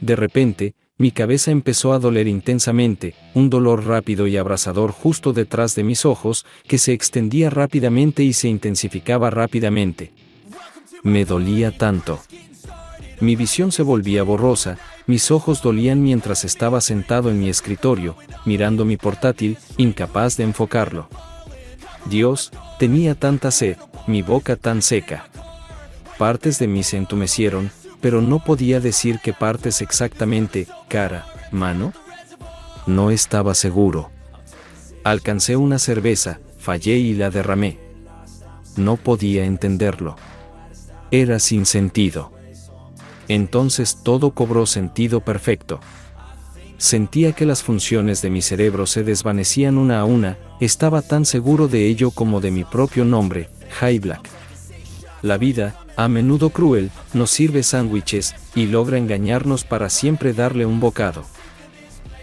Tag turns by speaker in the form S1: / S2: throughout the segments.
S1: De repente, mi cabeza empezó a doler intensamente, un dolor rápido y abrasador justo detrás de mis ojos, que se extendía rápidamente y se intensificaba rápidamente. Me dolía tanto. Mi visión se volvía borrosa, mis ojos dolían mientras estaba sentado en mi escritorio, mirando mi portátil, incapaz de enfocarlo. Dios, tenía tanta sed, mi boca tan seca. Partes de mí se entumecieron, pero no podía decir qué partes exactamente, cara, mano. No estaba seguro. Alcancé una cerveza, fallé y la derramé. No podía entenderlo. Era sin sentido. Entonces todo cobró sentido perfecto. Sentía que las funciones de mi cerebro se desvanecían una a una, estaba tan seguro de ello como de mi propio nombre, Jay Black. La vida, a menudo cruel, nos sirve sándwiches y logra engañarnos para siempre darle un bocado.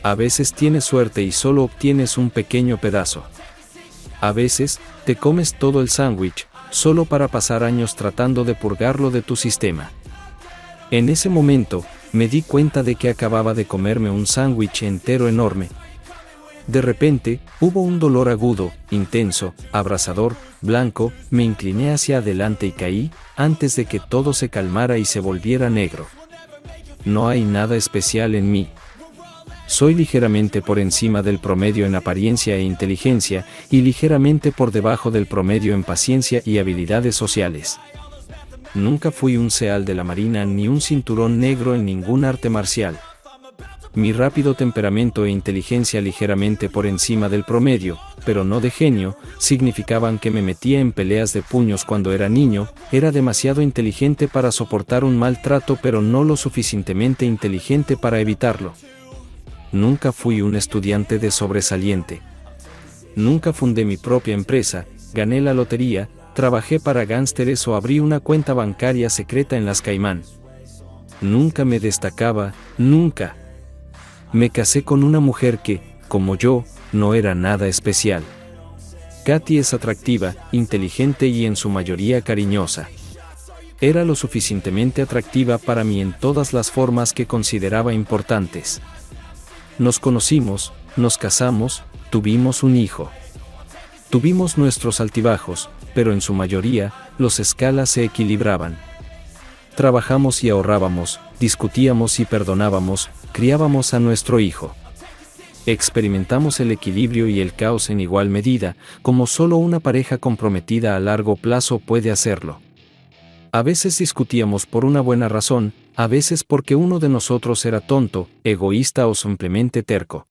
S1: A veces tienes suerte y solo obtienes un pequeño pedazo. A veces, te comes todo el sándwich, solo para pasar años tratando de purgarlo de tu sistema. En ese momento, me di cuenta de que acababa de comerme un sándwich entero enorme. De repente, hubo un dolor agudo, intenso, abrasador, blanco, me incliné hacia adelante y caí, antes de que todo se calmara y se volviera negro. No hay nada especial en mí. Soy ligeramente por encima del promedio en apariencia e inteligencia, y ligeramente por debajo del promedio en paciencia y habilidades sociales. Nunca fui un seal de la marina ni un cinturón negro en ningún arte marcial. Mi rápido temperamento e inteligencia ligeramente por encima del promedio, pero no de genio, significaban que me metía en peleas de puños cuando era niño, era demasiado inteligente para soportar un maltrato pero no lo suficientemente inteligente para evitarlo. Nunca fui un estudiante de sobresaliente. Nunca fundé mi propia empresa, gané la lotería, trabajé para gángsteres o abrí una cuenta bancaria secreta en las Caimán. Nunca me destacaba, nunca. Me casé con una mujer que, como yo, no era nada especial. Katy es atractiva, inteligente y en su mayoría cariñosa. Era lo suficientemente atractiva para mí en todas las formas que consideraba importantes. Nos conocimos, nos casamos, tuvimos un hijo. Tuvimos nuestros altibajos, pero en su mayoría, los escalas se equilibraban. Trabajamos y ahorrábamos, discutíamos y perdonábamos, criábamos a nuestro hijo. Experimentamos el equilibrio y el caos en igual medida, como solo una pareja comprometida a largo plazo puede hacerlo. A veces discutíamos por una buena razón, a veces porque uno de nosotros era tonto, egoísta o simplemente terco.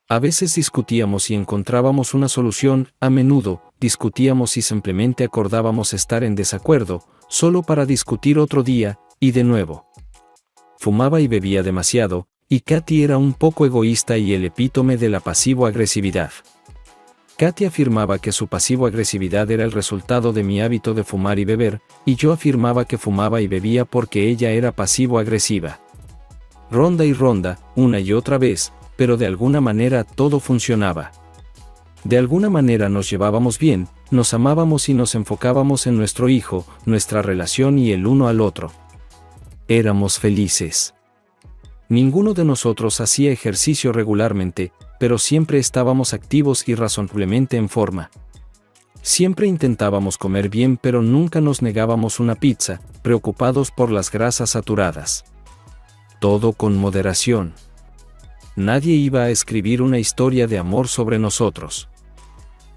S1: A veces discutíamos y encontrábamos una solución, a menudo, discutíamos y simplemente acordábamos estar en desacuerdo, solo para discutir otro día, y de nuevo. Fumaba y bebía demasiado, y Katy era un poco egoísta y el epítome de la pasivo-agresividad. Katy afirmaba que su pasivo-agresividad era el resultado de mi hábito de fumar y beber, y yo afirmaba que fumaba y bebía porque ella era pasivo-agresiva. Ronda y ronda, una y otra vez, pero de alguna manera todo funcionaba. De alguna manera nos llevábamos bien, nos amábamos y nos enfocábamos en nuestro hijo, nuestra relación y el uno al otro. Éramos felices. Ninguno de nosotros hacía ejercicio regularmente, pero siempre estábamos activos y razonablemente en forma. Siempre intentábamos comer bien pero nunca nos negábamos una pizza, preocupados por las grasas saturadas. Todo con moderación. Nadie iba a escribir una historia de amor sobre nosotros.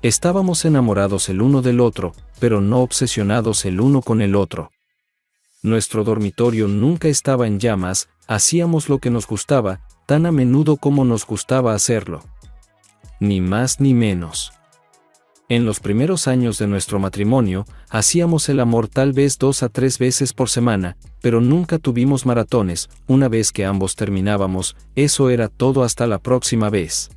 S1: Estábamos enamorados el uno del otro, pero no obsesionados el uno con el otro. Nuestro dormitorio nunca estaba en llamas, hacíamos lo que nos gustaba, tan a menudo como nos gustaba hacerlo. Ni más ni menos. En los primeros años de nuestro matrimonio, hacíamos el amor tal vez 2 a 3 veces por semana, pero nunca tuvimos maratones. Una vez que ambos terminábamos, eso era todo hasta la próxima vez.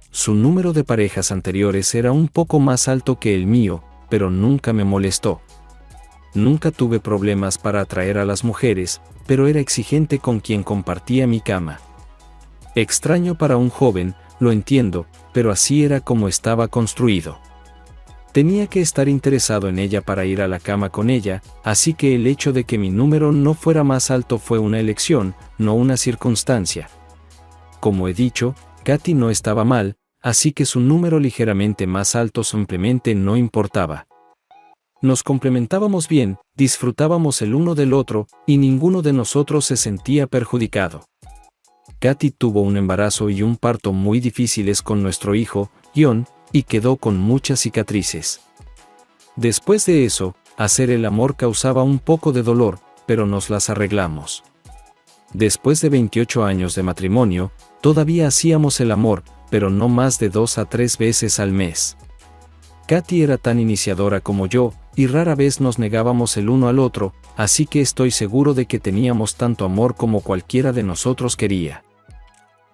S1: Su número de parejas anteriores era un poco más alto que el mío, pero nunca me molestó. Nunca tuve problemas para atraer a las mujeres, pero era exigente con quien compartía mi cama. Extraño para un joven, lo entiendo, pero así era como estaba construido. Tenía que estar interesado en ella para ir a la cama con ella, así que el hecho de que mi número no fuera más alto fue una elección, no una circunstancia. Como he dicho, Katy no estaba mal, así que su número ligeramente más alto simplemente no importaba. Nos complementábamos bien, disfrutábamos el uno del otro, y ninguno de nosotros se sentía perjudicado. Katy tuvo un embarazo y un parto muy difíciles con nuestro hijo, John, y quedó con muchas cicatrices. Después de eso, hacer el amor causaba un poco de dolor, pero nos las arreglamos. Después de 28 años de matrimonio, todavía hacíamos el amor, pero no más de 2 a 3 veces al mes. Katy era tan iniciadora como yo, y rara vez nos negábamos el uno al otro, así que estoy seguro de que teníamos tanto amor como cualquiera de nosotros quería.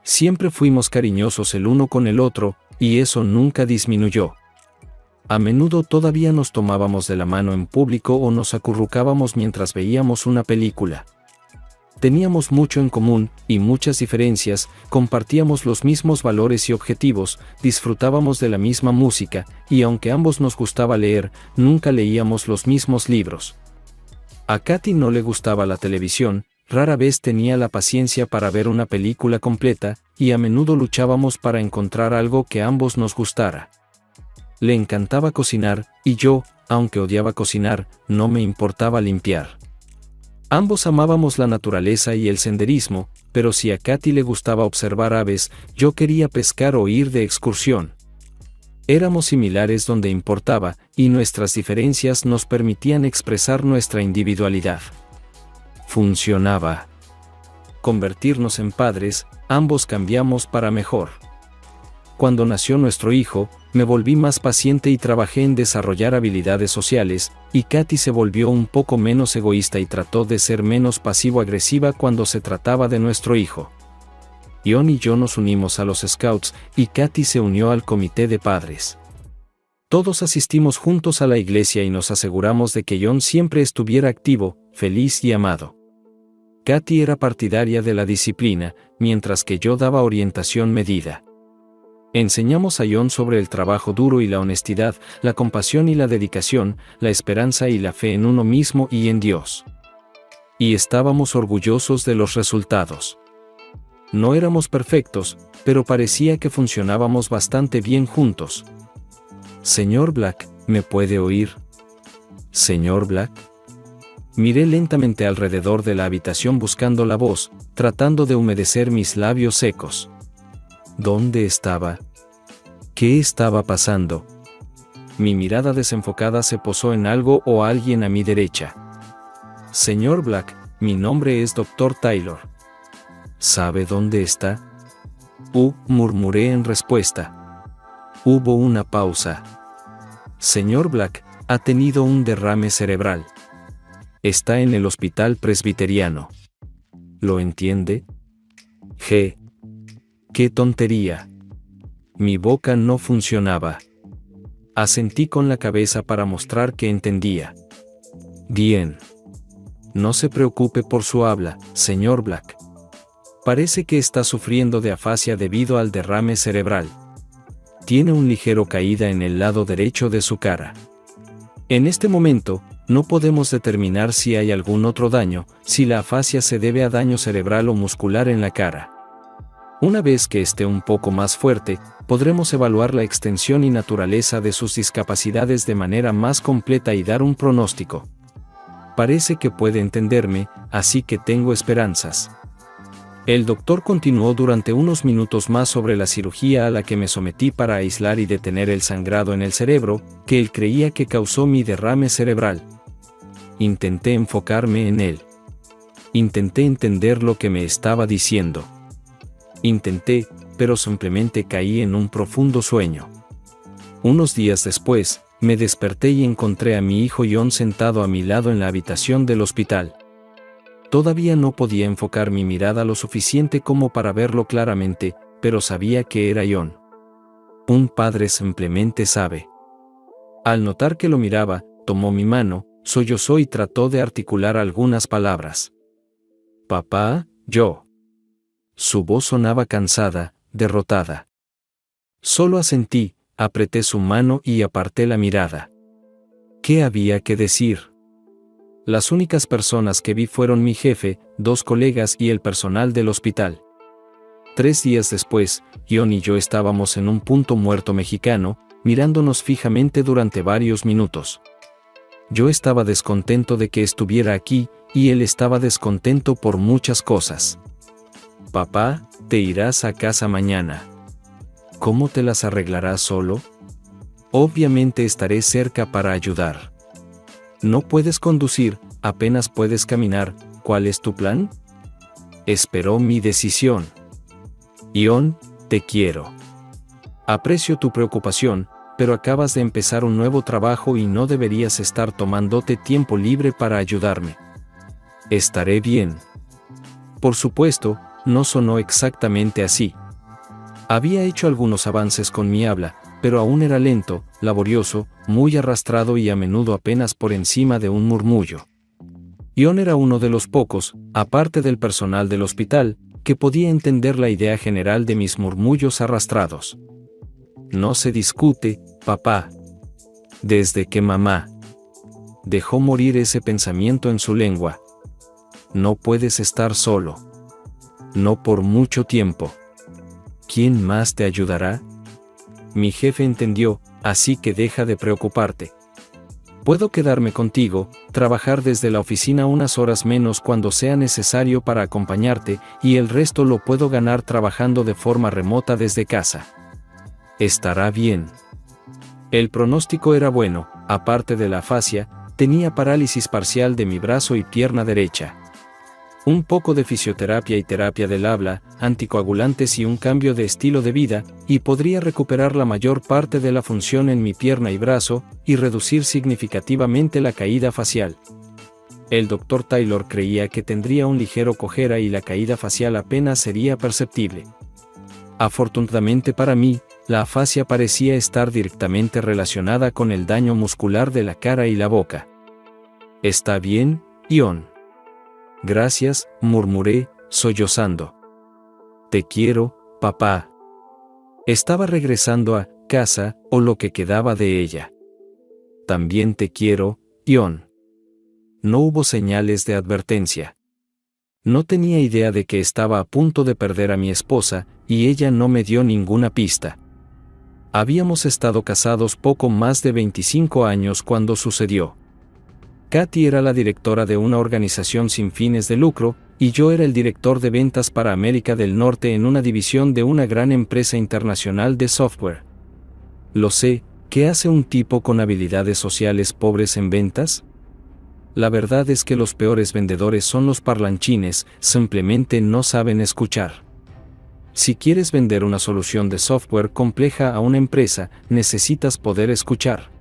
S1: Siempre fuimos cariñosos el uno con el otro, y eso nunca disminuyó. A menudo todavía nos tomábamos de la mano en público o nos acurrucábamos mientras veíamos una película. Teníamos mucho en común, y muchas diferencias, compartíamos los mismos valores y objetivos, disfrutábamos de la misma música, y aunque ambos nos gustaba leer, nunca leíamos los mismos libros. A Katy no le gustaba la televisión, rara vez tenía la paciencia para ver una película completa, y a menudo luchábamos para encontrar algo que a ambos nos gustara. Le encantaba cocinar, y yo, aunque odiaba cocinar, no me importaba limpiar. Ambos amábamos la naturaleza y el senderismo, pero si a Katy le gustaba observar aves, yo quería pescar o ir de excursión. Éramos similares donde importaba, y nuestras diferencias nos permitían expresar nuestra individualidad. Funcionaba. Convertirnos en padres, ambos cambiamos para mejor. Cuando nació nuestro hijo, me volví más paciente y trabajé en desarrollar habilidades sociales, y Katy se volvió un poco menos egoísta y trató de ser menos pasivo-agresiva cuando se trataba de nuestro hijo. John y yo nos unimos a los Scouts, y Katy se unió al comité de padres. Todos asistimos juntos a la iglesia y nos aseguramos de que John siempre estuviera activo, feliz y amado. Katy era partidaria de la disciplina, mientras que yo daba orientación medida. Enseñamos a John sobre el trabajo duro y la honestidad, la compasión y la dedicación, la esperanza y la fe en uno mismo y en Dios. Y estábamos orgullosos de los resultados. No éramos perfectos, pero parecía que funcionábamos bastante bien juntos. Señor Black, ¿me puede oír? Señor Black. Miré lentamente alrededor de la habitación buscando la voz, tratando de humedecer mis labios secos. ¿Dónde estaba? ¿Qué estaba pasando? Mi mirada desenfocada se posó en algo o alguien a mi derecha. Señor Black, mi nombre es Dr. Taylor. ¿Sabe dónde está? Murmuré en respuesta. Hubo una pausa. Señor Black, ha tenido un derrame cerebral. Está en el hospital presbiteriano. ¿Lo entiende? ¡Qué tontería! Mi boca no funcionaba. Asentí con la cabeza para mostrar que entendía. Bien. No se preocupe por su habla, señor Black. Parece que está sufriendo de afasia debido al derrame cerebral. Tiene un ligero caída en el lado derecho de su cara. En este momento, no podemos determinar si hay algún otro daño, si la afasia se debe a daño cerebral o muscular en la cara. Una vez que esté un poco más fuerte, podremos evaluar la extensión y naturaleza de sus discapacidades de manera más completa y dar un pronóstico. Parece que puede entenderme, así que tengo esperanzas. El doctor continuó durante unos minutos más sobre la cirugía a la que me sometí para aislar y detener el sangrado en el cerebro, que él creía que causó mi derrame cerebral. Intenté enfocarme en él. Intenté entender lo que me estaba diciendo. Intenté, pero simplemente caí en un profundo sueño. Unos días después, me desperté y encontré a mi hijo John sentado a mi lado en la habitación del hospital. Todavía no podía enfocar mi mirada lo suficiente como para verlo claramente, pero sabía que era John. Un padre simplemente sabe. Al notar que lo miraba, tomó mi mano, sollozó y trató de articular algunas palabras. Papá, yo. Su voz sonaba cansada, derrotada. Solo asentí, Apreté su mano y aparté la mirada. ¿Qué había que decir? Las únicas personas que vi fueron mi jefe, 2 colegas y el personal del hospital. 3 días después, Ion y yo estábamos en un punto muerto mexicano, mirándonos fijamente durante varios minutos. Yo estaba descontento de que estuviera aquí, y él estaba descontento por muchas cosas. Papá, te irás a casa mañana. ¿Cómo te las arreglarás solo? Obviamente estaré cerca para ayudar. No puedes conducir, apenas puedes caminar, ¿cuál es tu plan? Esperó mi decisión. Ion, te quiero. Aprecio tu preocupación, pero acabas de empezar un nuevo trabajo y no deberías estar tomándote tiempo libre para ayudarme. Estaré bien. Por supuesto, no sonó exactamente así. Había hecho algunos avances con mi habla, pero aún era lento, laborioso, muy arrastrado y a menudo apenas por encima de un murmullo. Ion era uno de los pocos, aparte del personal del hospital, que podía entender la idea general de mis murmullos arrastrados. No se discute, papá. Desde que mamá dejó morir ese pensamiento en su lengua. No puedes estar solo. No por mucho tiempo. ¿Quién más te ayudará? Mi jefe entendió, así que deja de preocuparte. Puedo quedarme contigo, trabajar desde la oficina unas horas menos cuando sea necesario para acompañarte, y el resto lo puedo ganar trabajando de forma remota desde casa. Estará bien. El pronóstico era bueno, aparte de la afasia, tenía parálisis parcial de mi brazo y pierna derecha. Un poco de fisioterapia y terapia del habla, anticoagulantes y un cambio de estilo de vida, y podría recuperar la mayor parte de la función en mi pierna y brazo, y reducir significativamente la caída facial. El Dr. Taylor creía que tendría un ligero cojera y la caída facial apenas sería perceptible. Afortunadamente para mí, la afasia parecía estar directamente relacionada con el daño muscular de la cara y la boca. ¿Está bien, Ion? Gracias, murmuré, sollozando. Te quiero, papá. Estaba regresando a casa, o lo que quedaba de ella. También te quiero, Ion. No hubo señales de advertencia. No tenía idea de que estaba a punto de perder a mi esposa, y ella no me dio ninguna pista. Habíamos estado casados poco más de 25 años cuando sucedió. Katy era la directora de una organización sin fines de lucro, y yo era el director de ventas para América del Norte en una división de una gran empresa internacional de software. Lo sé, ¿qué hace un tipo con habilidades sociales pobres en ventas? La verdad es que los peores vendedores son los parlanchines, simplemente no saben escuchar. Si quieres vender una solución de software compleja a una empresa, necesitas poder escuchar.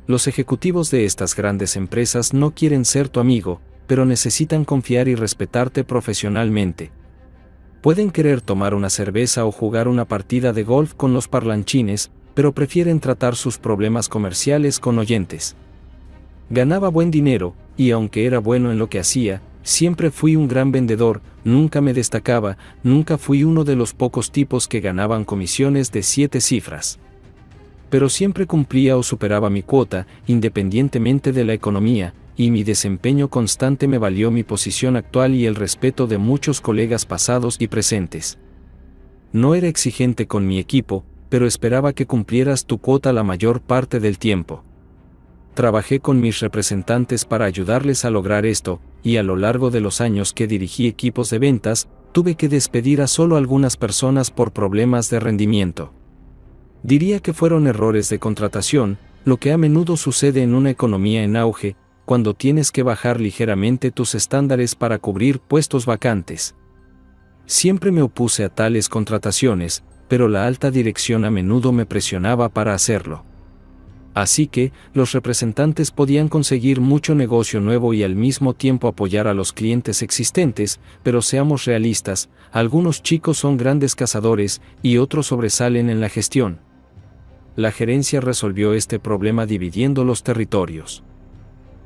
S1: Los ejecutivos de estas grandes empresas no quieren ser tu amigo, pero necesitan confiar y respetarte profesionalmente. Pueden querer tomar una cerveza o jugar una partida de golf con los parlanchines, pero prefieren tratar sus problemas comerciales con oyentes. Ganaba buen dinero, y aunque era bueno en lo que hacía, siempre fui un gran vendedor, nunca me destacaba, nunca fui uno de los pocos tipos que ganaban comisiones de 7 cifras. Pero siempre cumplía o superaba mi cuota, independientemente de la economía, y mi desempeño constante me valió mi posición actual y el respeto de muchos colegas pasados y presentes. No era exigente con mi equipo, pero esperaba que cumplieras tu cuota la mayor parte del tiempo. Trabajé con mis representantes para ayudarles a lograr esto, y a lo largo de los años que dirigí equipos de ventas, tuve que despedir a solo algunas personas por problemas de rendimiento. Diría que fueron errores de contratación, lo que a menudo sucede en una economía en auge, cuando tienes que bajar ligeramente tus estándares para cubrir puestos vacantes. Siempre me opuse a tales contrataciones, pero la alta dirección a menudo me presionaba para hacerlo. Así que, los representantes podían conseguir mucho negocio nuevo y al mismo tiempo apoyar a los clientes existentes, pero seamos realistas, algunos chicos son grandes cazadores, y otros sobresalen en la gestión. La gerencia resolvió este problema dividiendo los territorios.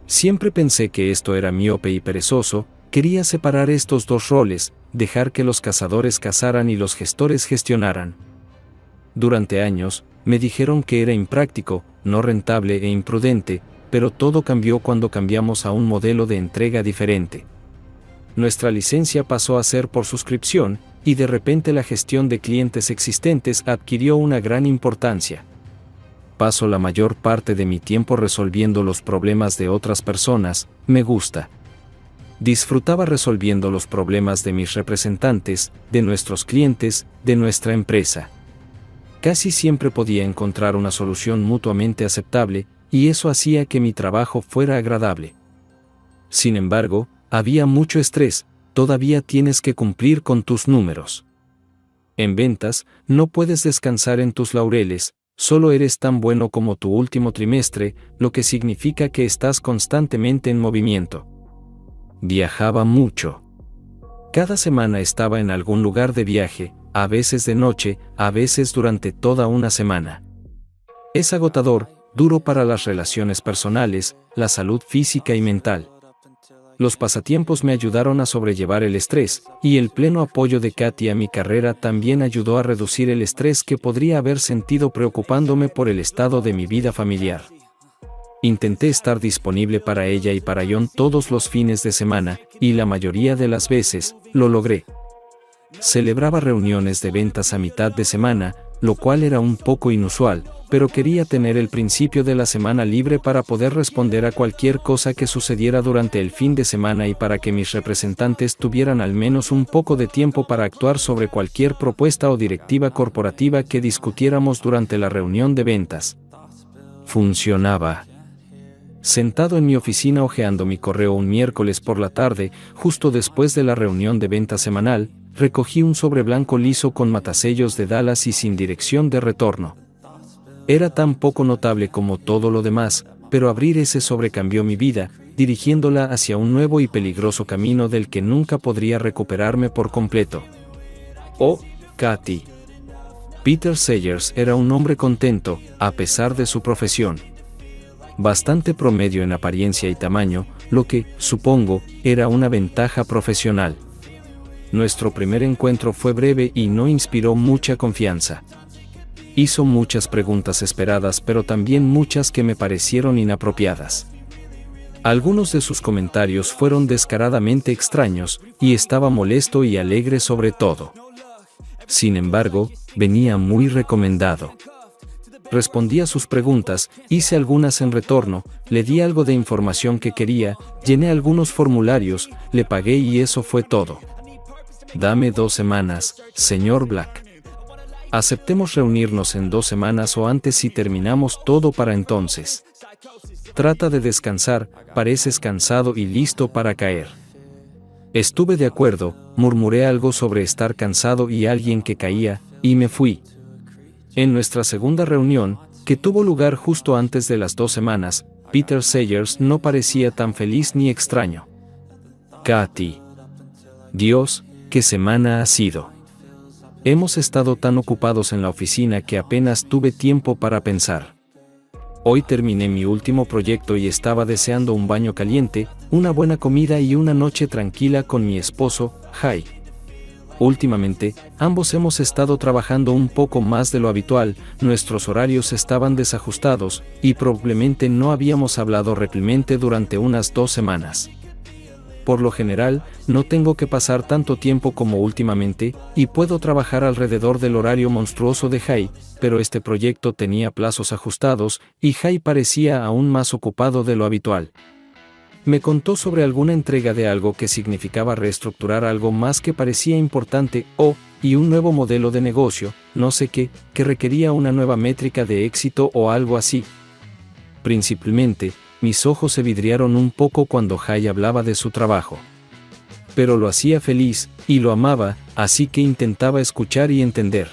S1: Siempre pensé que esto era miope y perezoso, quería separar estos dos roles, dejar que los cazadores cazaran y los gestores gestionaran. Durante años, Me dijeron que era impráctico, no rentable e imprudente, pero todo cambió cuando cambiamos a un modelo de entrega diferente. Nuestra licencia pasó a ser por suscripción, y de repente la gestión de clientes existentes adquirió una gran importancia. Paso la mayor parte de mi tiempo resolviendo los problemas de otras personas, me gusta. Disfrutaba resolviendo los problemas de mis representantes, de nuestros clientes, de nuestra empresa. Casi siempre podía encontrar una solución mutuamente aceptable, y eso hacía que mi trabajo fuera agradable. Sin embargo, había mucho estrés, todavía tienes que cumplir con tus números. En ventas, no puedes descansar en tus laureles, solo eres tan bueno como tu último trimestre, lo que significa que estás constantemente en movimiento. Viajaba mucho. Cada semana estaba en algún lugar de viaje, a veces de noche, a veces durante toda una semana. Es agotador, duro para las relaciones personales, la salud física y mental. Los pasatiempos me ayudaron a sobrellevar el estrés, y el pleno apoyo de Katy a mi carrera también ayudó a reducir el estrés que podría haber sentido preocupándome por el estado de mi vida familiar. Intenté estar disponible para ella y para John todos los fines de semana, y la mayoría de las veces, lo logré. Celebraba reuniones de ventas a mitad de semana, lo cual era un poco inusual, pero quería tener el principio de la semana libre para poder responder a cualquier cosa que sucediera durante el fin de semana y para que mis representantes tuvieran al menos un poco de tiempo para actuar sobre cualquier propuesta o directiva corporativa que discutiéramos durante la reunión de ventas. Funcionaba. Sentado en mi oficina hojeando mi correo un miércoles por la tarde, justo después de la reunión de venta semanal, recogí un sobre blanco liso con matasellos de Dallas y sin dirección de retorno. Era tan poco notable como todo lo demás, pero abrir ese sobre cambió mi vida, dirigiéndola hacia un nuevo y peligroso camino del que nunca podría recuperarme por completo. Oh, Katy. Peter Sayers era un hombre contento, a pesar de su profesión. Bastante promedio en apariencia y tamaño, lo que, supongo, era una ventaja profesional. Nuestro primer encuentro fue breve y no inspiró mucha confianza. Hizo muchas preguntas esperadas, pero también muchas que me parecieron inapropiadas. Algunos de sus comentarios fueron descaradamente extraños, y estaba molesto y alegre sobre todo. Sin embargo, venía muy recomendado. Respondí a sus preguntas, hice algunas en retorno, le di algo de información que quería, llené algunos formularios, le pagué y eso fue todo. Dame 2 semanas, señor Black. Aceptemos reunirnos en 2 semanas o antes si terminamos todo para entonces. Trata de descansar, pareces cansado y listo para caer. Estuve de acuerdo, murmuré algo sobre estar cansado y alguien que caía, y me fui. En nuestra segunda reunión, que tuvo lugar justo antes de las 2 semanas, Peter Sayers no parecía tan feliz ni extraño. Katy. Dios, ¿qué semana ha sido? Hemos estado tan ocupados en la oficina que apenas tuve tiempo para pensar. Hoy terminé mi último proyecto y estaba deseando un baño caliente, una buena comida y una noche tranquila con mi esposo, Jay. Últimamente, ambos hemos estado trabajando un poco más de lo habitual, nuestros horarios estaban desajustados, y probablemente no habíamos hablado regularmente durante unas 2 semanas. Por lo general, no tengo que pasar tanto tiempo como últimamente, y puedo trabajar alrededor del horario monstruoso de Jay, pero este proyecto tenía plazos ajustados, y Jay parecía aún más ocupado de lo habitual. Me contó sobre alguna entrega de algo que significaba reestructurar algo más que parecía importante, y un nuevo modelo de negocio, no sé qué, que requería una nueva métrica de éxito o algo así. Principalmente, mis ojos se vidriaron un poco cuando Jay hablaba de su trabajo. Pero lo hacía feliz, y lo amaba, así que intentaba escuchar y entender.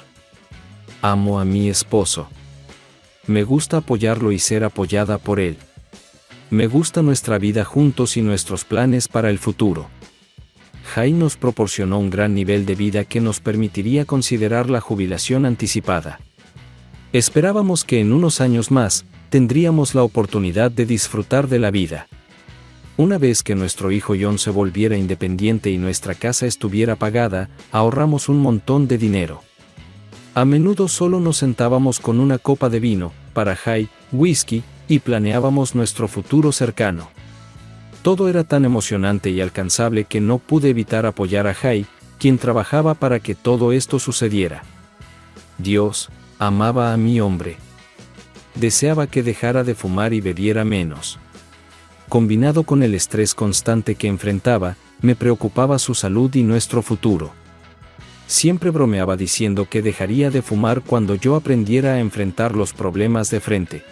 S1: Amo a mi esposo. Me gusta apoyarlo y ser apoyada por él. Me gusta nuestra vida juntos y nuestros planes para el futuro. Jay nos proporcionó un gran nivel de vida que nos permitiría considerar la jubilación anticipada. Esperábamos que en unos años más, tendríamos la oportunidad de disfrutar de la vida. Una vez que nuestro hijo John se volviera independiente y nuestra casa estuviera pagada, ahorramos un montón de dinero. A menudo solo nos sentábamos con una copa de vino, para Jai, whisky, y planeábamos nuestro futuro cercano. Todo era tan emocionante y alcanzable que no pude evitar apoyar a Jai, quien trabajaba para que todo esto sucediera. Dios amaba a mi hombre. Deseaba que dejara de fumar y bebiera menos. Combinado con el estrés constante que enfrentaba, me preocupaba su salud y nuestro futuro. Siempre bromeaba diciendo que dejaría de fumar cuando yo aprendiera a enfrentar los problemas de frente.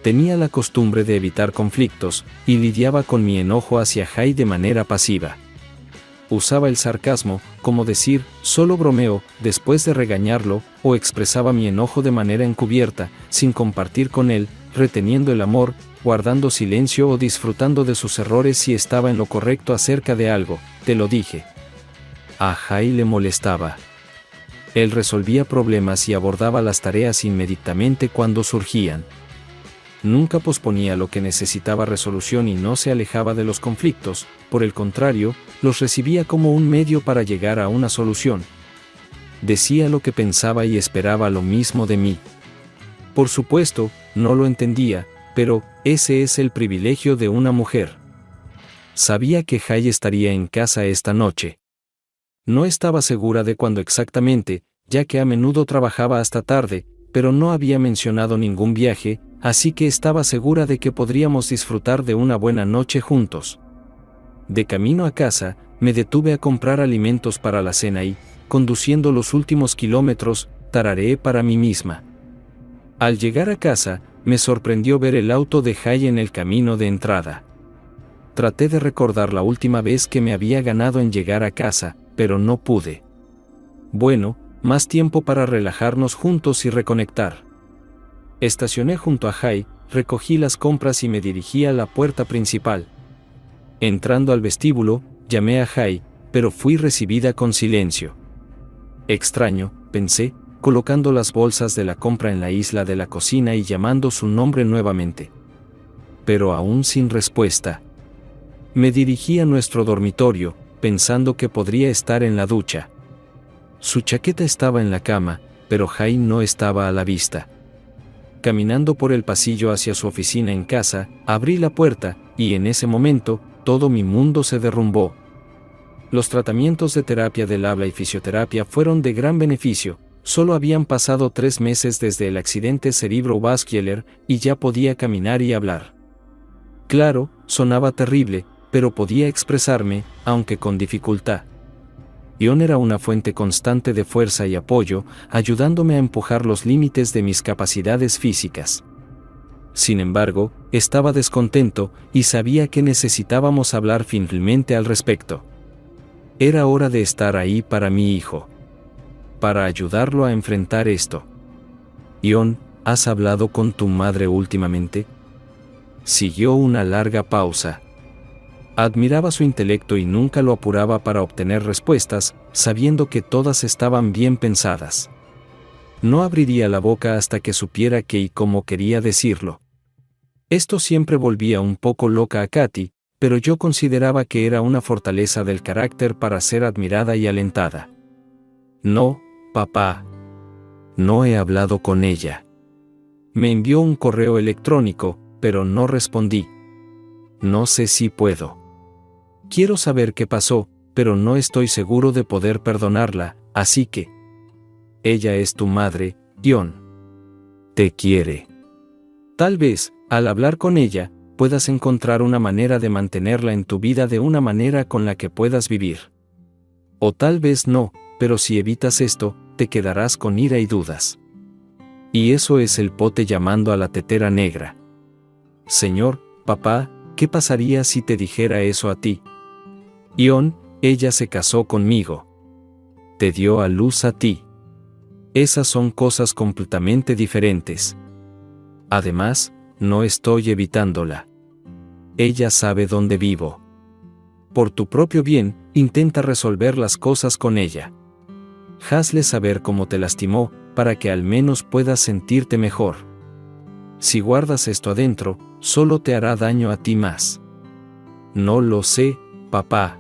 S1: Tenía la costumbre de evitar conflictos, y lidiaba con mi enojo hacia Jai de manera pasiva. Usaba el sarcasmo, como decir, solo bromeo, después de regañarlo, o expresaba mi enojo de manera encubierta, sin compartir con él, reteniendo el amor, guardando silencio o disfrutando de sus errores si estaba en lo correcto acerca de algo. Te lo dije. A Jai le molestaba. Él resolvía problemas y abordaba las tareas inmediatamente cuando surgían. Nunca posponía lo que necesitaba resolución y no se alejaba de los conflictos, por el contrario, los recibía como un medio para llegar a una solución. Decía lo que pensaba y esperaba lo mismo de mí. Por supuesto, no lo entendía, pero ese es el privilegio de una mujer. Sabía que Jai estaría en casa esta noche. No estaba segura de cuándo exactamente, ya que a menudo trabajaba hasta tarde, pero no había mencionado ningún viaje, así que estaba segura de que podríamos disfrutar de una buena noche juntos. De camino a casa, me detuve a comprar alimentos para la cena y, conduciendo los últimos kilómetros, tarareé para mí misma. Al llegar a casa, me sorprendió ver el auto de Jai en el camino de entrada. Traté de recordar la última vez que me había ganado en llegar a casa, pero no pude. Bueno, más tiempo para relajarnos juntos y reconectar. Estacioné junto a Jai, recogí las compras y me dirigí a la puerta principal. Entrando al vestíbulo, llamé a Jai, pero fui recibida con silencio. Extraño, pensé, colocando las bolsas de la compra en la isla de la cocina y llamando su nombre nuevamente. Pero aún sin respuesta. Me dirigí a nuestro dormitorio, pensando que podría estar en la ducha. Su chaqueta estaba en la cama, pero Jai no estaba a la vista. Caminando por el pasillo hacia su oficina en casa, abrí la puerta, y en ese momento, todo mi mundo se derrumbó. Los tratamientos de terapia del habla y fisioterapia fueron de gran beneficio. Solo habían pasado 3 meses desde el accidente cerebrovascular, y ya podía caminar y hablar. Claro, sonaba terrible, pero podía expresarme, aunque con dificultad. Ion era una fuente constante de fuerza y apoyo, ayudándome a empujar los límites de mis capacidades físicas. Sin embargo, estaba descontento, y sabía que necesitábamos hablar finalmente al respecto. Era hora de estar ahí para mi hijo. Para ayudarlo a enfrentar esto. Ion, ¿has hablado con tu madre últimamente? Siguió una larga pausa. Admiraba su intelecto y nunca lo apuraba para obtener respuestas, sabiendo que todas estaban bien pensadas. No abriría la boca hasta que supiera qué y cómo quería decirlo. Esto siempre volvía un poco loca a Katy, pero yo consideraba que era una fortaleza del carácter para ser admirada y alentada. No, papá. No he hablado con ella. Me envió un correo electrónico, pero no respondí. No sé si puedo. Quiero saber qué pasó, pero no estoy seguro de poder perdonarla, así que... Ella es tu madre, Ion. Te quiere. Tal vez, al hablar con ella, puedas encontrar una manera de mantenerla en tu vida de una manera con la que puedas vivir. O tal vez no, pero si evitas esto, te quedarás con ira y dudas. Y eso es el pote llamando a la tetera negra. Señor, papá, ¿qué pasaría si te dijera eso a ti? Ion, ella se casó conmigo. Te dio a luz a ti. Esas son cosas completamente diferentes. Además, no estoy evitándola. Ella sabe dónde vivo. Por tu propio bien, intenta resolver las cosas con ella. Hazle saber cómo te lastimó, para que al menos puedas sentirte mejor. Si guardas esto adentro, solo te hará daño a ti más. No lo sé, papá.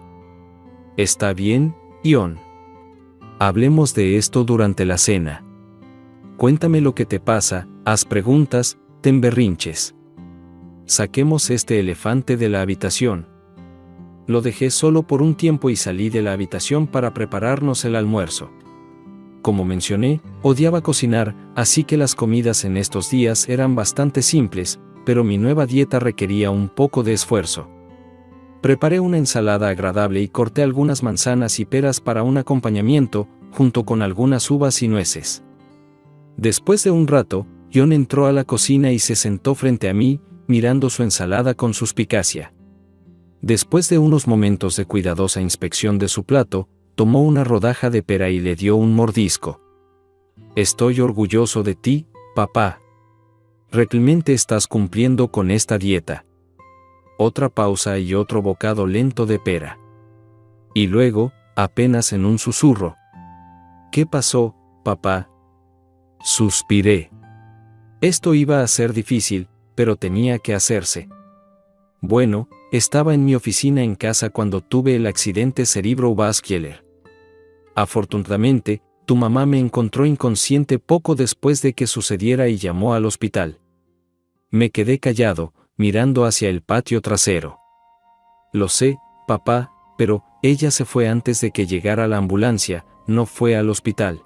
S1: ¿Está bien, Ion? Hablemos de esto durante la cena. Cuéntame lo que te pasa, haz preguntas, ten berrinches. Saquemos este elefante de la habitación. Lo dejé solo por un tiempo y salí de la habitación para prepararnos el almuerzo. Como mencioné, odiaba cocinar, así que las comidas en estos días eran bastante simples, pero mi nueva dieta requería un poco de esfuerzo. Preparé una ensalada agradable y corté algunas manzanas y peras para un acompañamiento, junto con algunas uvas y nueces. Después de un rato, John entró a la cocina y se sentó frente a mí, mirando su ensalada con suspicacia. Después de unos momentos de cuidadosa inspección de su plato, tomó una rodaja de pera y le dio un mordisco. Estoy orgulloso de ti, papá. Realmente estás cumpliendo con esta dieta. Otra pausa y otro bocado lento de pera. Y luego, apenas en un susurro. ¿Qué pasó, papá? Suspiré. Esto iba a ser difícil, pero tenía que hacerse. Bueno, estaba en mi oficina en casa cuando tuve el accidente cerebrovascular. Afortunadamente, tu mamá me encontró inconsciente poco después de que sucediera y llamó al hospital. Me quedé callado, mirando hacia el patio trasero. Lo sé, papá, pero ella se fue antes de que llegara la ambulancia, no fue al hospital.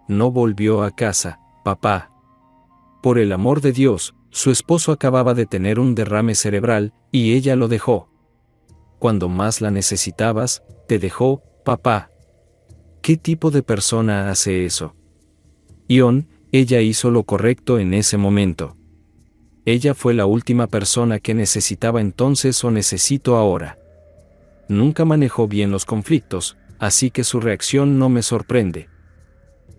S1: No volvió a casa, papá. Por el amor de Dios, su esposo acababa de tener un derrame cerebral, y ella lo dejó. Cuando más la necesitabas, te dejó, papá. ¿Qué tipo de persona hace eso? John, ella hizo lo correcto en ese momento. Ella fue la última persona que necesitaba entonces o necesito ahora. Nunca manejó bien los conflictos, así que su reacción no me sorprende.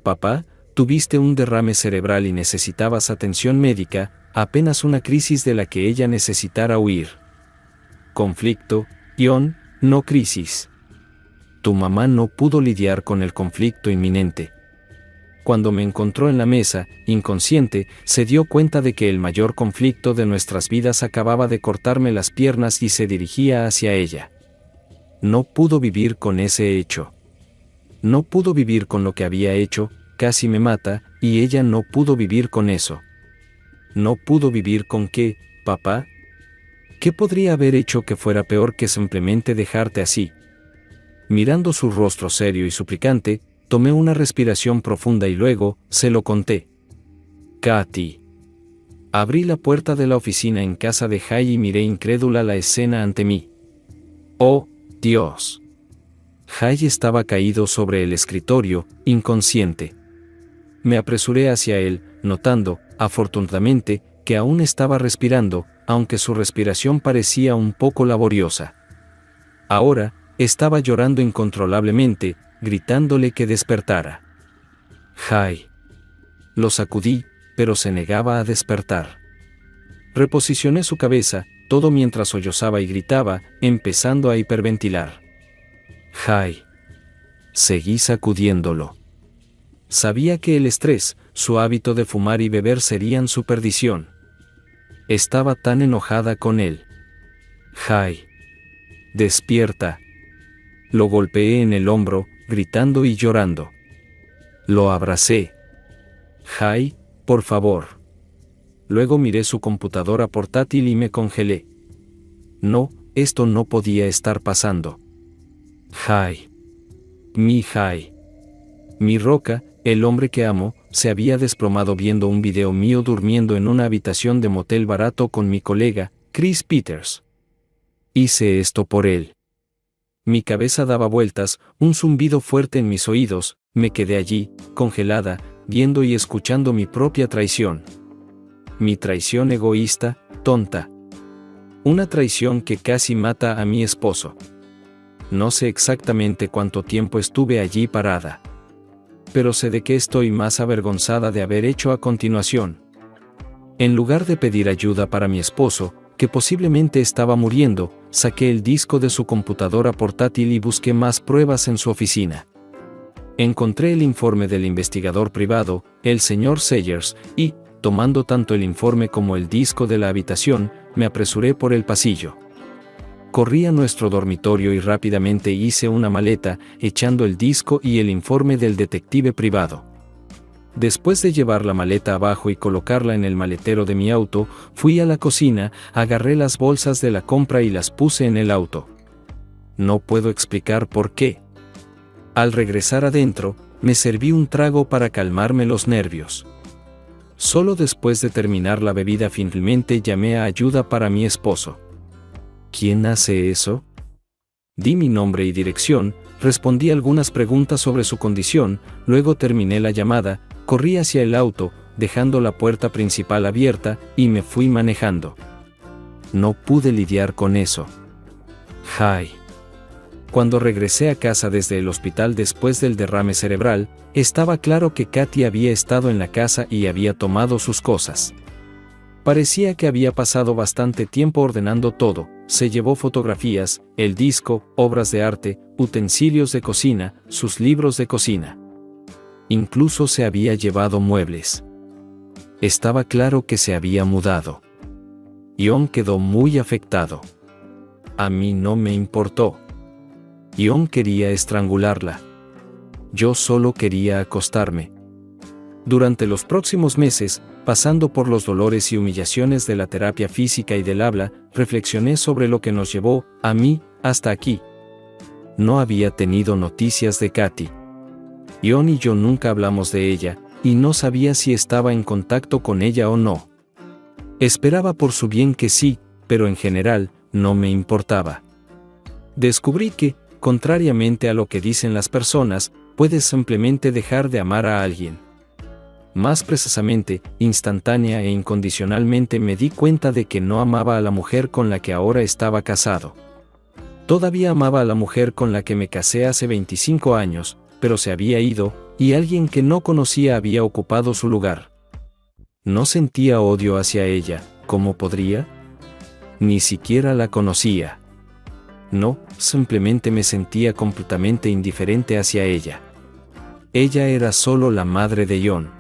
S1: Papá, tuviste un derrame cerebral y necesitabas atención médica, apenas una crisis de la que ella necesitara huir. Conflicto, John, no crisis. Tu mamá no pudo lidiar con el conflicto inminente. Cuando me encontró en la mesa, inconsciente, se dio cuenta de que el mayor conflicto de nuestras vidas acababa de cortarme las piernas y se dirigía hacia ella. No pudo vivir con ese hecho. No pudo vivir con lo que había hecho, casi me mata, y ella no pudo vivir con eso. ¿No pudo vivir con qué, papá? ¿Qué podría haber hecho que fuera peor que simplemente dejarte así? Mirando su rostro serio y suplicante, tomé una respiración profunda y luego, se lo conté. Katy. Abrí la puerta de la oficina en casa de Jay y miré incrédula la escena ante mí. ¡Oh, Dios! Jay estaba caído sobre el escritorio, inconsciente. Me apresuré hacia él, notando, afortunadamente, que aún estaba respirando, aunque su respiración parecía un poco laboriosa. Ahora, estaba llorando incontrolablemente, gritándole que despertara. Jay. Lo sacudí, pero se negaba a despertar. Reposicioné su cabeza, todo mientras sollozaba y gritaba, empezando a hiperventilar. Jay. Seguí sacudiéndolo. Sabía que el estrés, su hábito de fumar y beber serían su perdición. Estaba tan enojada con él. Jay. Despierta. Lo golpeé en el hombro, gritando y llorando. Lo abracé. Jay, por favor. Luego miré su computadora portátil y me congelé. No, esto no podía estar pasando. Jay. Mi Jay. Mi roca, el hombre que amo, se había desplomado viendo un video mío durmiendo en una habitación de motel barato con mi colega, Chris Peters. Hice esto por él. Mi cabeza daba vueltas, un zumbido fuerte en mis oídos, me quedé allí, congelada, viendo y escuchando mi propia traición. Mi traición egoísta, tonta. Una traición que casi mata a mi esposo. No sé exactamente cuánto tiempo estuve allí parada. Pero sé de qué estoy más avergonzada de haber hecho a continuación. En lugar de pedir ayuda para mi esposo, que posiblemente estaba muriendo, saqué el disco de su computadora portátil y busqué más pruebas en su oficina. Encontré el informe del investigador privado, el señor Sayers, y, tomando tanto el informe como el disco de la habitación, me apresuré por el pasillo. Corrí a nuestro dormitorio y rápidamente hice una maleta, echando el disco y el informe del detective privado. Después de llevar la maleta abajo y colocarla en el maletero de mi auto, fui a la cocina, agarré las bolsas de la compra y las puse en el auto. No puedo explicar por qué. Al regresar adentro, me serví un trago para calmarme los nervios. Solo después de terminar la bebida finalmente llamé a ayuda para mi esposo. ¿Quién hace eso? Di mi nombre y dirección, respondí algunas preguntas sobre su condición, luego terminé la llamada, corrí hacia el auto, dejando la puerta principal abierta, y me fui manejando. No pude lidiar con eso. ¡Ay! Cuando regresé a casa desde el hospital después del derrame cerebral, estaba claro que Katy había estado en la casa y había tomado sus cosas. Parecía que había pasado bastante tiempo ordenando todo, se llevó fotografías, el disco, obras de arte, utensilios de cocina, sus libros de cocina. Incluso se había llevado muebles. Estaba claro que se había mudado. Ion quedó muy afectado. A mí no me importó. Ion quería estrangularla. Yo solo quería acostarme. Durante los próximos meses, pasando por los dolores y humillaciones de la terapia física y del habla, reflexioné sobre lo que nos llevó, a mí, hasta aquí. No había tenido noticias de Katy. Ion y yo nunca hablamos de ella, y no sabía si estaba en contacto con ella o no. Esperaba por su bien que sí, pero en general, no me importaba. Descubrí que, contrariamente a lo que dicen las personas, puedes simplemente dejar de amar a alguien. Más precisamente, instantánea e incondicionalmente me di cuenta de que no amaba a la mujer con la que ahora estaba casado. Todavía amaba a la mujer con la que me casé hace 25 años, pero se había ido, y alguien que no conocía había ocupado su lugar. No sentía odio hacia ella, ¿cómo podría? Ni siquiera la conocía. No, simplemente me sentía completamente indiferente hacia ella. Ella era solo la madre de Ion.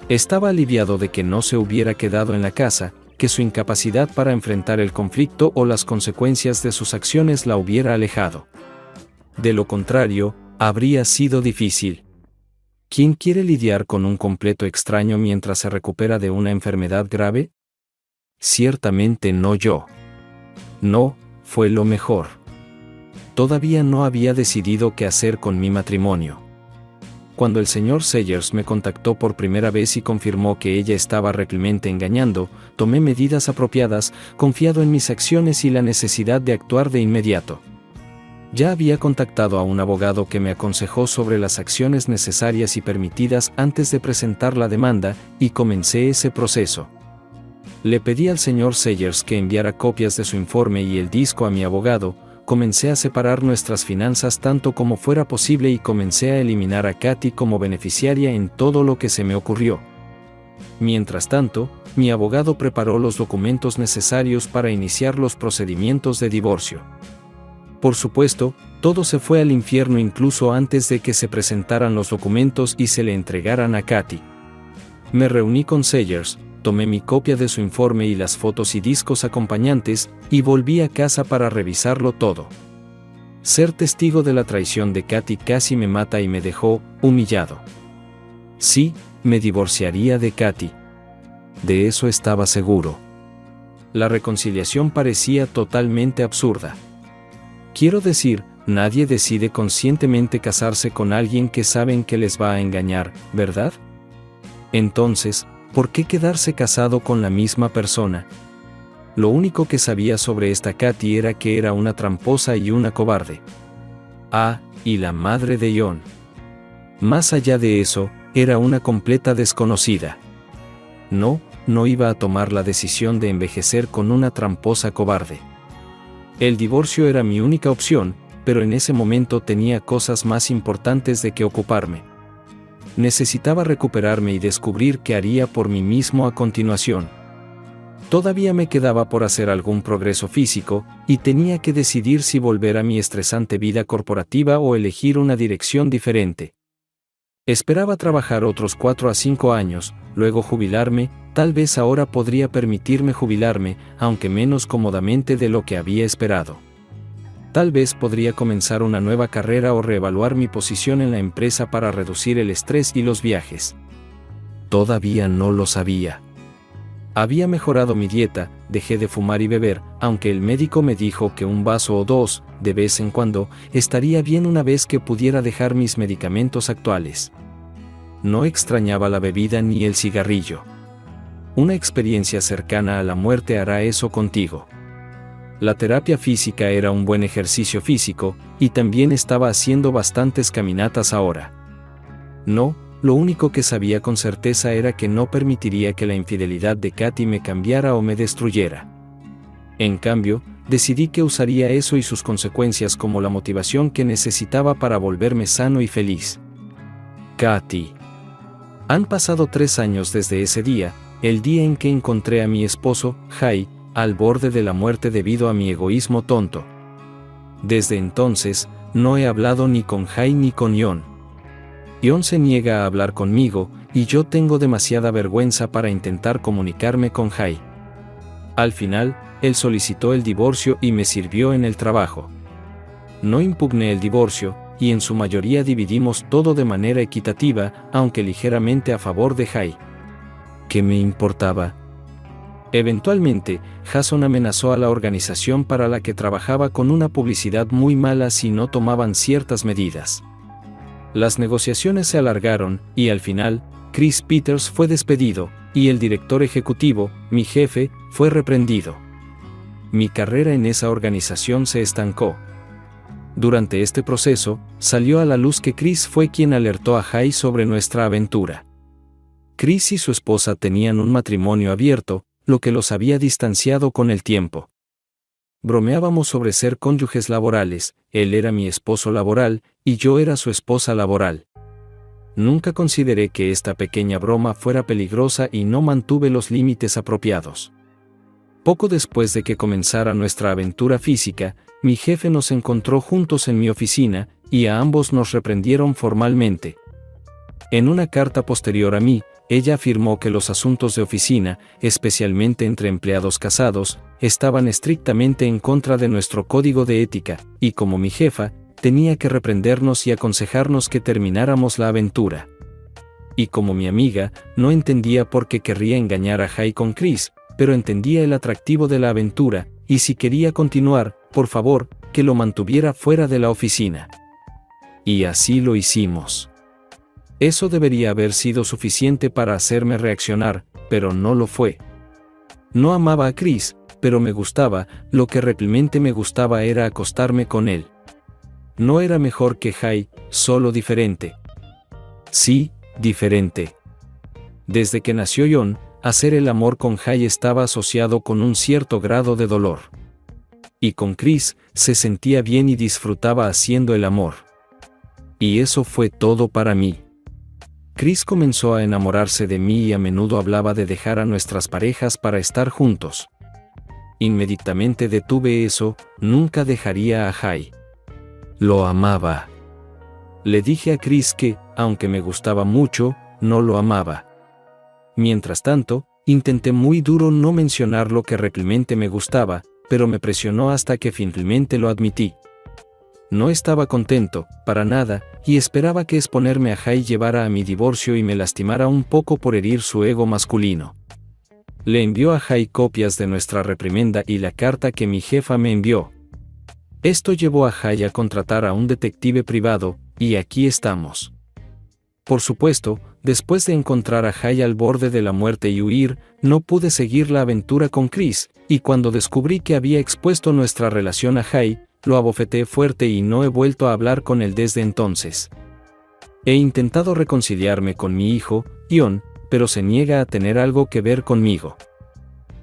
S1: Estaba aliviado de que no se hubiera quedado en la casa, que su incapacidad para enfrentar el conflicto o las consecuencias de sus acciones la hubiera alejado. De lo contrario, habría sido difícil. ¿Quién quiere lidiar con un completo extraño mientras se recupera de una enfermedad grave? Ciertamente no yo. No, fue lo mejor. Todavía no había decidido qué hacer con mi matrimonio. Cuando el señor Sayers me contactó por primera vez y confirmó que ella estaba realmente engañando, tomé medidas apropiadas, confiado en mis acciones y la necesidad de actuar de inmediato. Ya había contactado a un abogado que me aconsejó sobre las acciones necesarias y permitidas antes de presentar la demanda, y comencé ese proceso. Le pedí al señor Sayers que enviara copias de su informe y el disco a mi abogado. Comencé a separar nuestras finanzas tanto como fuera posible y comencé a eliminar a Katy como beneficiaria en todo lo que se me ocurrió. Mientras tanto, mi abogado preparó los documentos necesarios para iniciar los procedimientos de divorcio. Por supuesto, todo se fue al infierno incluso antes de que se presentaran los documentos y se le entregaran a Katy. Me reuní con Sayers, tomé mi copia de su informe y las fotos y discos acompañantes, y volví a casa para revisarlo todo. Ser testigo de la traición de Katy casi me mata y me dejó humillado. Sí, me divorciaría de Katy. De eso estaba seguro. La reconciliación parecía totalmente absurda. Quiero decir, nadie decide conscientemente casarse con alguien que saben que les va a engañar, ¿verdad? Entonces, ¿por qué quedarse casado con la misma persona? Lo único que sabía sobre esta Katy era que era una tramposa y una cobarde. Ah, y la madre de Ion. Más allá de eso, era una completa desconocida. No iba a tomar la decisión de envejecer con una tramposa cobarde. El divorcio era mi única opción, pero en ese momento tenía cosas más importantes de que ocuparme. Necesitaba recuperarme y descubrir qué haría por mí mismo a continuación. Todavía me quedaba por hacer algún progreso físico, y tenía que decidir si volver a mi estresante vida corporativa o elegir una dirección diferente. Esperaba trabajar otros 4 a 5 años, luego jubilarme. Tal vez ahora podría permitirme jubilarme, aunque menos cómodamente de lo que había esperado. Tal vez podría comenzar una nueva carrera o reevaluar mi posición en la empresa para reducir el estrés y los viajes. todavía no lo sabía. Había mejorado mi dieta, dejé de fumar y beber, aunque el médico me dijo que un vaso o dos, de vez en cuando, estaría bien una vez que pudiera dejar mis medicamentos actuales. No extrañaba la bebida ni el cigarrillo. Una experiencia cercana a la muerte hará eso contigo. La terapia física era un buen ejercicio físico, y también estaba haciendo bastantes caminatas ahora. No, lo único que sabía con certeza era que no permitiría que la infidelidad de Katy me cambiara o me destruyera. En cambio, decidí que usaría eso y sus consecuencias como la motivación que necesitaba para volverme sano y feliz. Katy. Han pasado 3 años desde ese día, el día en que encontré a mi esposo, Jay, al borde de la muerte debido a mi egoísmo tonto. Desde entonces, no he hablado ni con Jay ni con Yon. Yon se niega a hablar conmigo, y yo tengo demasiada vergüenza para intentar comunicarme con Jay. Al final, él solicitó el divorcio y me sirvió en el trabajo. No impugné el divorcio, y en su mayoría dividimos todo de manera equitativa, aunque ligeramente a favor de Jay. ¿Qué me importaba? Eventualmente, Jason amenazó a la organización para la que trabajaba con una publicidad muy mala si no tomaban ciertas medidas. Las negociaciones se alargaron, y al final, Chris Peters fue despedido, y el director ejecutivo, mi jefe, fue reprendido. Mi carrera en esa organización se estancó. Durante este proceso, salió a la luz que Chris fue quien alertó a Jay sobre nuestra aventura. Chris y su esposa tenían un matrimonio abierto, lo que los había distanciado con el tiempo. Bromeábamos sobre ser cónyuges laborales, él era mi esposo laboral, y yo era su esposa laboral. Nunca consideré que esta pequeña broma fuera peligrosa y no mantuve los límites apropiados. Poco después de que comenzara nuestra aventura física, mi jefe nos encontró juntos en mi oficina, y a ambos nos reprendieron formalmente. En una carta posterior a mí, ella afirmó que los asuntos de oficina, especialmente entre empleados casados, estaban estrictamente en contra de nuestro código de ética, y como mi jefa, tenía que reprendernos y aconsejarnos que termináramos la aventura. Y como mi amiga, no entendía por qué querría engañar a Jay con Chris, pero entendía el atractivo de la aventura, y si quería continuar, por favor, que lo mantuviera fuera de la oficina. Y así lo hicimos. Eso debería haber sido suficiente para hacerme reaccionar, pero no lo fue. No amaba a Chris, pero me gustaba, lo que realmente me gustaba era acostarme con él. No era mejor que Jay, solo diferente. Sí, diferente. Desde que nació Yon, hacer el amor con Jay estaba asociado con un cierto grado de dolor. Y con Chris, se sentía bien y disfrutaba haciendo el amor. Y eso fue todo para mí. Chris comenzó a enamorarse de mí y a menudo hablaba de dejar a nuestras parejas para estar juntos. Inmediatamente detuve eso, nunca dejaría a Jay. Lo amaba. Le dije a Chris que, aunque me gustaba mucho, no lo amaba. Mientras tanto, intenté muy duro no mencionar lo que realmente me gustaba, pero me presionó hasta que finalmente lo admití. No estaba contento, para nada, y esperaba que exponerme a Jay llevara a mi divorcio y me lastimara un poco por herir su ego masculino. Le envió a Jay copias de nuestra reprimenda y la carta que mi jefa me envió. Esto llevó a Jay a contratar a un detective privado, y aquí estamos. Por supuesto, después de encontrar a Jay al borde de la muerte y huir, no pude seguir la aventura con Chris, y cuando descubrí que había expuesto nuestra relación a Jay, lo abofeteé fuerte y no he vuelto a hablar con él desde entonces. He intentado reconciliarme con mi hijo, Yon, pero se niega a tener algo que ver conmigo.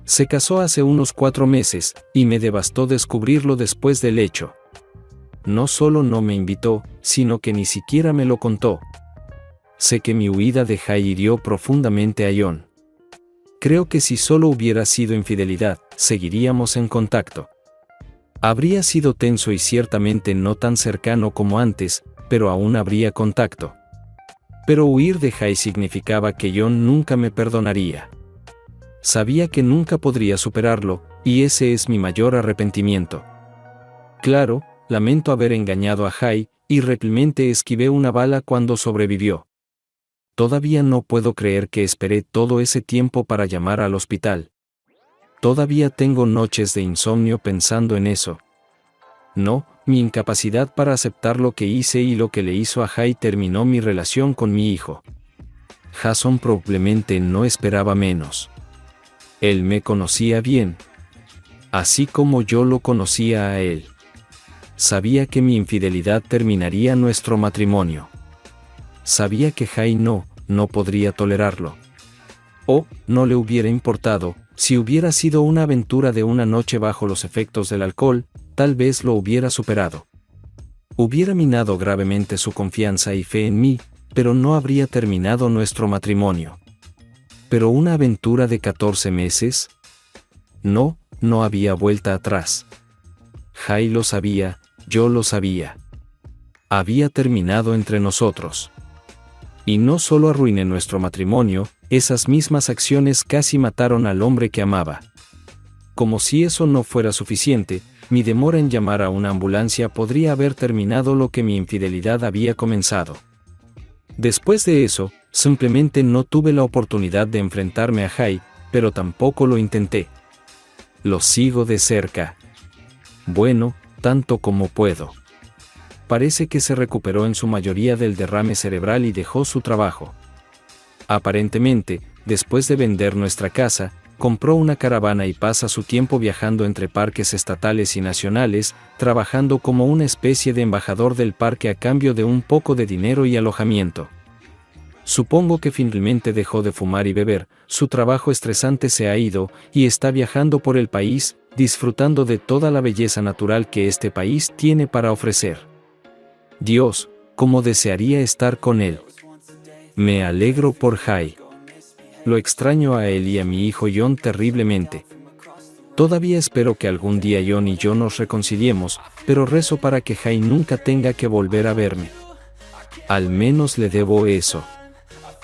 S1: Se casó hace unos 4 meses, y me devastó descubrirlo después del hecho. No solo no me invitó, sino que ni siquiera me lo contó. Sé que mi huida de Jay hirió profundamente a Yon. Creo que si solo hubiera sido infidelidad, seguiríamos en contacto. Habría sido tenso y ciertamente no tan cercano como antes, pero aún habría contacto. Pero huir de Jay significaba que Yon nunca me perdonaría. Sabía que nunca podría superarlo, y ese es mi mayor arrepentimiento. Claro, lamento haber engañado a Jay, y realmente esquivé una bala cuando sobrevivió. Todavía no puedo creer que esperé todo ese tiempo para llamar al hospital. Todavía tengo noches de insomnio pensando en eso. No, mi incapacidad para aceptar lo que hice y lo que le hizo a Jay terminó mi relación con mi hijo. Jason probablemente no esperaba menos. Él me conocía bien, así como yo lo conocía a él. Sabía que mi infidelidad terminaría nuestro matrimonio. Sabía que Jay no podría tolerarlo. O, no le hubiera importado, si hubiera sido una aventura de una noche bajo los efectos del alcohol, tal vez lo hubiera superado. Hubiera minado gravemente su confianza y fe en mí, pero no habría terminado nuestro matrimonio. ¿Pero una aventura de 14 meses? No había vuelta atrás. Jay lo sabía, yo lo sabía. Había terminado entre nosotros. Y no solo arruiné nuestro matrimonio, esas mismas acciones casi mataron al hombre que amaba. Como si eso no fuera suficiente, mi demora en llamar a una ambulancia podría haber terminado lo que mi infidelidad había comenzado. Después de eso, simplemente no tuve la oportunidad de enfrentarme a Jay, pero tampoco lo intenté. Lo sigo de cerca. Bueno, tanto como puedo. Parece que se recuperó en su mayoría del derrame cerebral y dejó su trabajo. Aparentemente, después de vender nuestra casa, compró una caravana y pasa su tiempo viajando entre parques estatales y nacionales, trabajando como una especie de embajador del parque a cambio de un poco de dinero y alojamiento. Supongo que finalmente dejó de fumar y beber, su trabajo estresante se ha ido, y está viajando por el país, disfrutando de toda la belleza natural que este país tiene para ofrecer. Dios, cómo desearía estar con él. Me alegro por Jay. Lo extraño a él y a mi hijo John terriblemente. Todavía espero que algún día John y yo nos reconciliemos, pero rezo para que Jay nunca tenga que volver a verme. Al menos le debo eso.